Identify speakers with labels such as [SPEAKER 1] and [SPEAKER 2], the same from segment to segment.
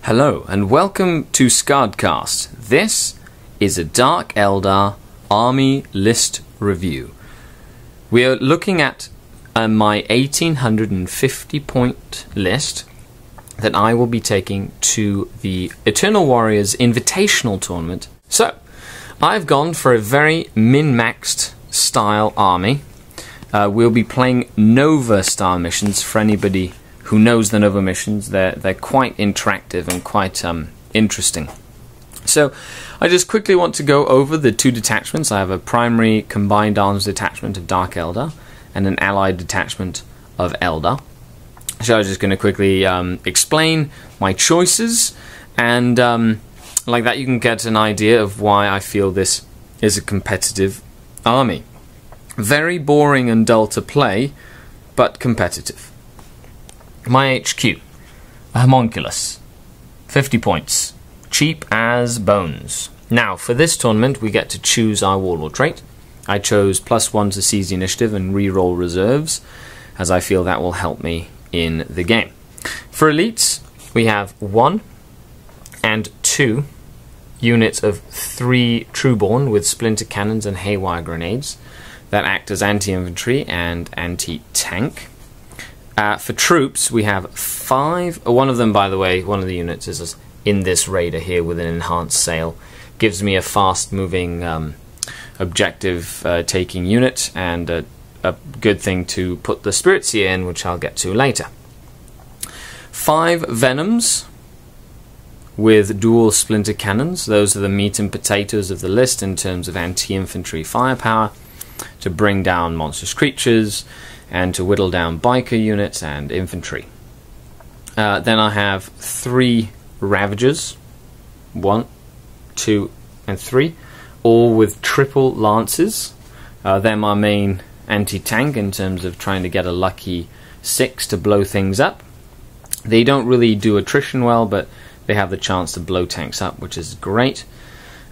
[SPEAKER 1] Hello and welcome to SkaredCast. This is a Dark Eldar army list review. We are looking at my 1850 point list that I will be taking to the Eternal Warriors Invitational Tournament. So, I've gone for a very min-maxed style army. We'll be playing Nova style missions for anybody who knows the Nova missions. They're quite interactive and quite interesting. So I just quickly want to go over the two detachments. I have a primary combined arms detachment of Dark Eldar and an allied detachment of Eldar. So I'm just going to quickly explain my choices, and like that you can get an idea of why I feel this is a competitive army. Very boring and dull to play, but competitive. My HQ, a homunculus, 50 points, cheap as bones. Now, for this tournament, we get to choose our warlord trait. I chose +1 to seize the initiative and reroll reserves, as I feel that will help me in the game. For elites, we have 1 and 2 units of 3 Trueborn with splinter cannons and haywire grenades that act as anti-infantry and anti-tank. For troops, we have 5. One of them, by the way, one of the units is in this raider here with an enhanced sail. Gives me a fast-moving, objective-taking unit, and a good thing to put the Spirit Seer in, which I'll get to later. 5 Venoms with dual splinter cannons. Those are the meat and potatoes of the list in terms of anti-infantry firepower, to bring down monstrous creatures and to whittle down biker units and infantry. Then I have 3 Ravagers, 1, 2, and 3, all with triple lances. They're my main anti-tank in terms of trying to get a lucky 6 to blow things up. They don't really do attrition well, but they have the chance to blow tanks up, which is great.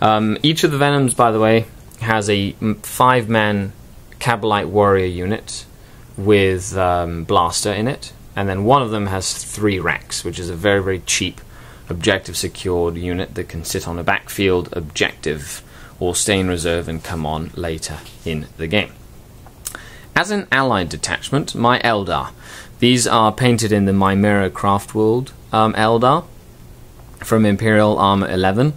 [SPEAKER 1] Each of the Venoms, by the way, has a 5-man Cabalite warrior unit with blaster in it, and then one of them has 3 racks, which is a very, very cheap objective secured unit that can sit on a backfield objective or stay in reserve and come on later in the game. As an allied detachment, my Eldar. These are painted in the Chimera Craftworld Eldar from Imperial Armor 11,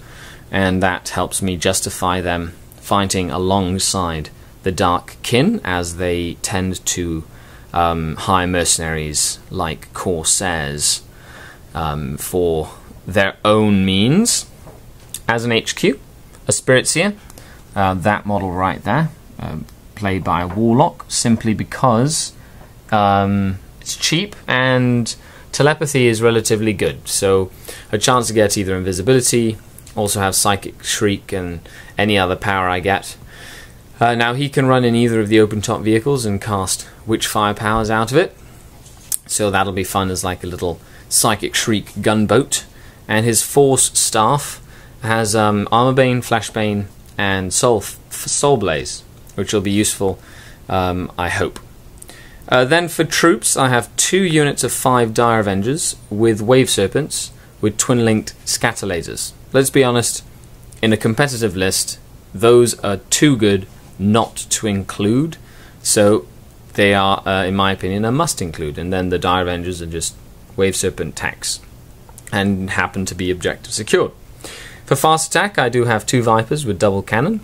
[SPEAKER 1] and that helps me justify them fighting alongside the Dark Kin, as they tend to hire mercenaries like Corsairs for their own means. As an HQ, a Spirit Seer, that model right there, played by a Warlock, simply because it's cheap and telepathy is relatively good, so a chance to get either invisibility, also have Psychic Shriek and any other power I get. Now he can run in either of the open top vehicles and cast Witch Fire powers out of it, so that'll be fun as like a little Psychic Shriek gunboat. And his Force Staff has Armorbane, Flashbane, and Soul Blaze, which will be useful, I hope. Then for troops, I have 2 units of 5 Dire Avengers with Wave Serpents with twin-linked scatter lasers. Let's be honest, in a competitive list, those are too good not to include, so they are, in my opinion, a must include. And then the Dire Avengers are just Wave Serpent attacks and happen to be objective secured. For fast attack, I do have 2 Vipers with double cannon.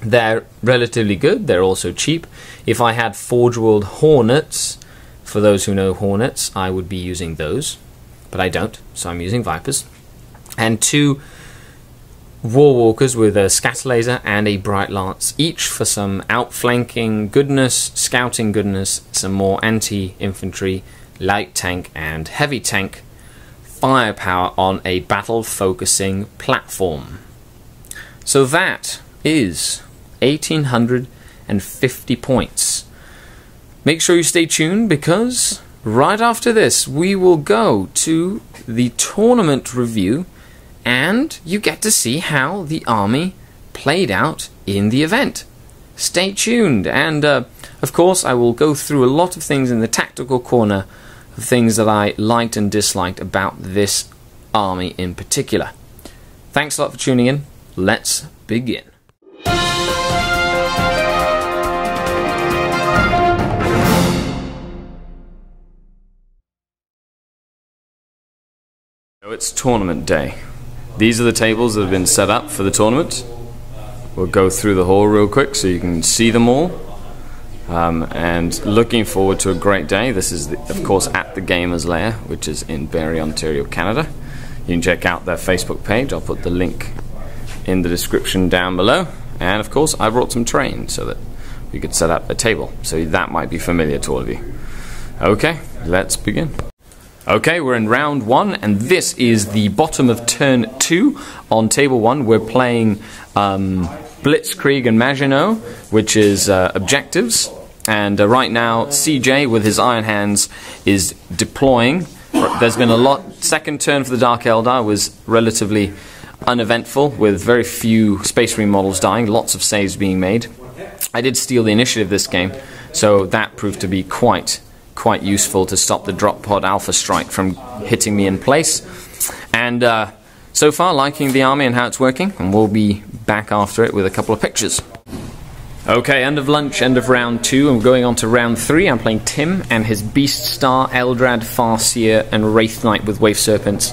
[SPEAKER 1] They're relatively good, they're also cheap. If I had Forge World Hornets, for those who know Hornets, I would be using those, but I don't, so I'm using Vipers. And 2 Warwalkers with a Scatter Laser and a Bright Lance, each for some outflanking goodness, scouting goodness, some more anti-infantry, light tank and heavy tank firepower on a battle-focusing platform. So that is 1850 points. Make sure you stay tuned, because right after this we will go to the tournament review and you get to see how the army played out in the event. Stay tuned, and of course I will go through a lot of things in the tactical corner, of things that I liked and disliked about this army in particular. Thanks a lot for tuning in. Let's begin. So it's tournament day. These are the tables that have been set up for the tournament. We'll go through the hall real quick so you can see them all. And looking forward to a great day. This is, of course, at the Gamers Lair, which is in Barrie, Ontario, Canada. You can check out their Facebook page. I'll put the link in the description down below. And, of course, I brought some trains so that we could set up a table. So that might be familiar to all of you. Okay, let's begin. Okay, we're in round 1, and this is the bottom of turn 2 on table 1. We're playing Blitzkrieg and Maginot, which is objectives. And right now, CJ, with his Iron Hands, is deploying. There's been a lot. Second turn for the Dark Eldar was relatively uneventful, with very few Space Marine models dying, lots of saves being made. I did steal the initiative this game, so that proved to be quite useful to stop the drop pod alpha strike from hitting me in place. And so far, liking the army and how it's working, and we'll be back after it with a couple of pictures. Okay, end of lunch, end of round 2, and we're going on to round 3. I'm playing Tim and his Beast Star, Eldrad, Farseer, and Wraith Knight with Wave Serpents,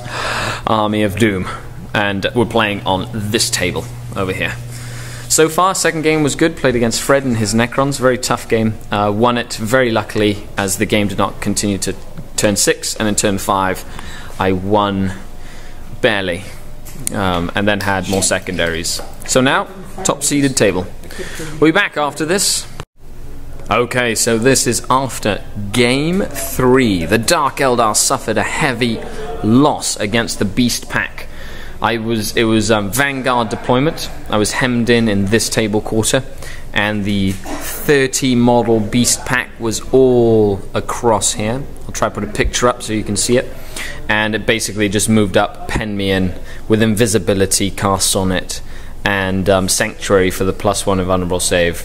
[SPEAKER 1] Army of Doom. And we're playing on this table over here. So far, second game was good. Played against Fred and his Necrons. Very tough game. Won it very luckily, as the game did not continue to turn 6. And in turn 5, I won barely. And then had more secondaries. So now, top-seeded table. We'll be back after this. Okay, so this is after Game 3. The Dark Eldar suffered a heavy loss against the Beast Pack. It was Vanguard deployment. I was hemmed in this table quarter, and the 30 model Beast Pack was all across here. I'll try to put a picture up so you can see it. And it basically just moved up, penned me in with invisibility cast on it, and Sanctuary for the +1 invulnerable save,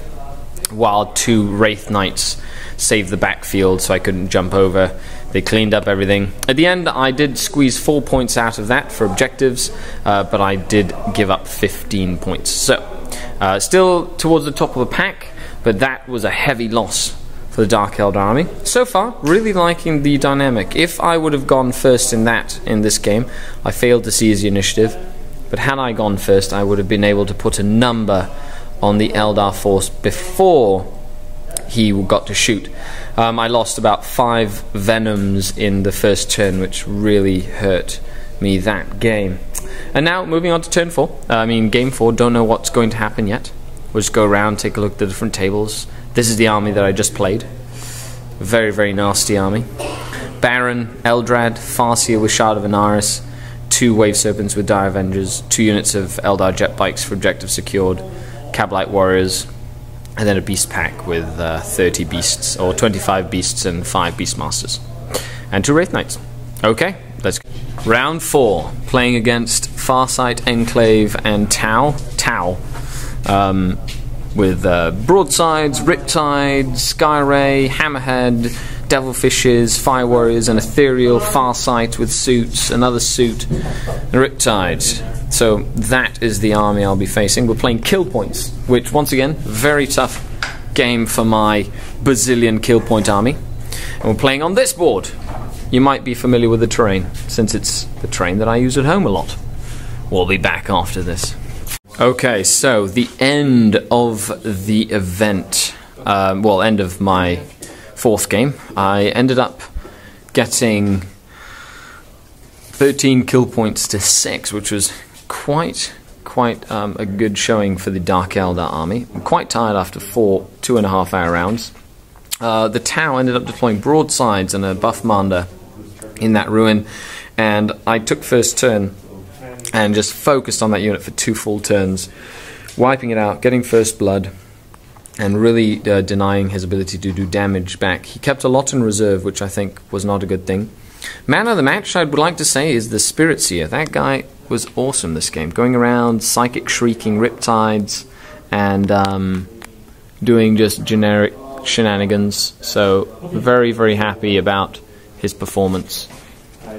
[SPEAKER 1] while 2 Wraith Knights saved the backfield so I couldn't jump over. They cleaned up everything. At the end, I did squeeze 4 points out of that for objectives, but I did give up 15 points. So, still towards the top of the pack, but that was a heavy loss for the Dark Eldar army. So far, really liking the dynamic. If I would have gone first in this game, I failed to seize the initiative, but had I gone first, I would have been able to put a number on the Eldar force before he got to shoot. I lost about 5 Venoms in the first turn, which really hurt me that game. And now, moving on to turn 4. Game 4, don't know what's going to happen yet. We'll just go around, take a look at the different tables. This is the army that I just played. Very, very nasty army. Baron, Eldrad, Farseer with Shard of Inaris, 2 Wave Serpents with Dire Avengers, 2 units of Eldar Jet Bikes for objective secured, Cabalite Warriors, and then a Beast Pack with 30 Beasts, or 25 Beasts and 5 Beastmasters. And 2 Wraith Knights. Okay, let's go. Round 4, playing against Farsight, Enclave, and Tau. With Broadsides, Riptides, Skari, Hammerhead, Devilfishes, Fire Warriors, and Ethereal, Farsight with suits, another suit, and Riptide. So that is the army I'll be facing. We're playing kill points, which, once again, very tough game for my bazillion kill point army. And we're playing on this board. You might be familiar with the terrain, since it's the terrain that I use at home a lot. We'll be back after this. Okay, so the end of the event, end of my 4th game, I ended up getting 13 kill points to 6, which was quite a good showing for the Dark Eldar army. I'm quite tired after 4 2.5-hour rounds. The Tau ended up deploying broadsides and a buff Manda in that ruin, and I took first turn and just focused on that unit for 2 full turns, wiping it out, getting first blood, and really denying his ability to do damage back. He kept a lot in reserve, which I think was not a good thing. Man of the match, I would like to say, is the Spirit Seer. That guy was awesome this game, going around psychic shrieking Riptides and doing just generic shenanigans. So very, very happy about his performance.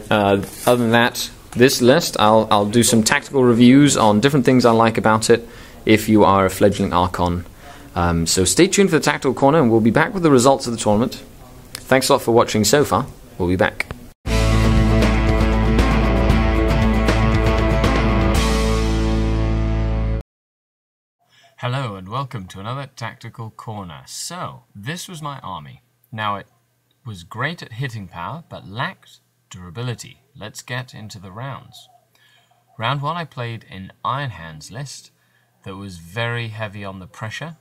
[SPEAKER 1] Other than that, this list. I'll do some tactical reviews on different things I like about it if you are a fledgling Archon. So stay tuned for the Tactical Corner, and we'll be back with the results of the tournament. Thanks a lot for watching so far. We'll be back. Hello and welcome to another Tactical Corner. So, this was my army. Now, it was great at hitting power, but lacked durability. Let's get into the rounds. Round 1 I played in Iron Hand's list that was very heavy on the pressure.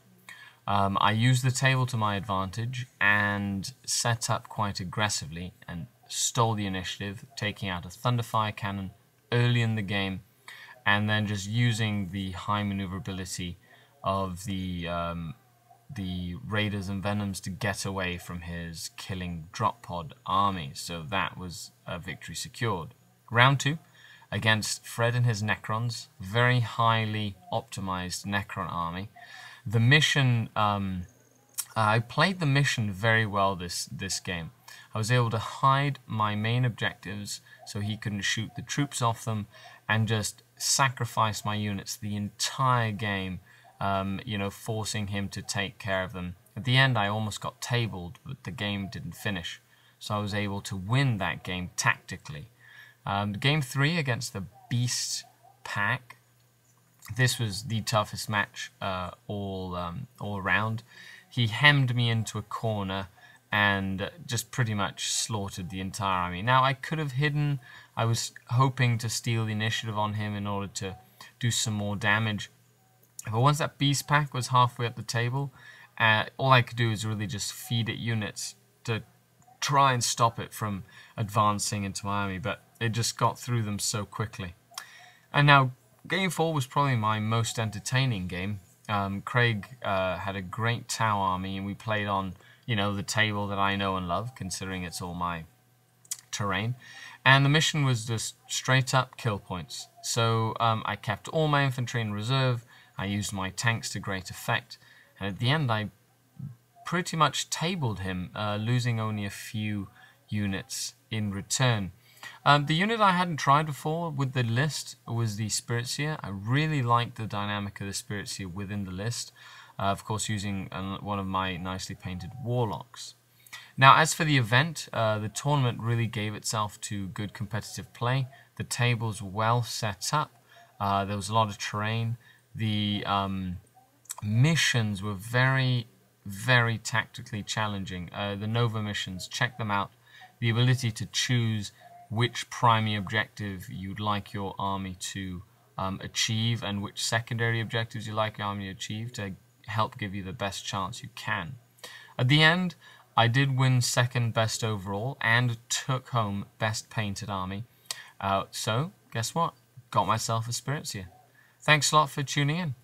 [SPEAKER 1] I used the table to my advantage and set up quite aggressively and stole the initiative, taking out a Thunderfire cannon early in the game, and then just using the high maneuverability of the Raiders and Venoms to get away from his killing drop pod army. So that was a victory secured. Round 2 against Fred and his Necrons, very highly optimized Necron army. The mission, I played the mission very well this game. I was able to hide my main objectives so he couldn't shoot the troops off them, and just sacrifice my units the entire game, forcing him to take care of them. At the end, I almost got tabled, but the game didn't finish. So I was able to win that game tactically. Game 3 against the Beast Pack. This was the toughest match all around. He hemmed me into a corner and just pretty much slaughtered the entire army. Now, I could have hidden. I was hoping to steal the initiative on him in order to do some more damage. But once that Beast Pack was halfway up the table, all I could do is really just feed it units to try and stop it from advancing into my army, but it just got through them so quickly. And now, Game 4 was probably my most entertaining game. Craig had a great Tau army, and we played on, the table that I know and love, considering it's all my terrain. And the mission was just straight up kill points. So I kept all my infantry in reserve, I used my tanks to great effect, and at the end I pretty much tabled him, losing only a few units in return. The unit I hadn't tried before with the list was the Spirit Seer. I really liked the dynamic of the Spirit Seer within the list, of course using one of my nicely painted Warlocks. Now, as for the event, the tournament really gave itself to good competitive play. The tables were well set up, there was a lot of terrain. The missions were very, very tactically challenging. The Nova missions, check them out. The ability to choose which primary objective you'd like your army to achieve and which secondary objectives you'd like your army to achieve to help give you the best chance you can. At the end, I did win second best overall and took home best painted army. So, guess what? Got myself a Spirit Seer. Thanks a lot for tuning in.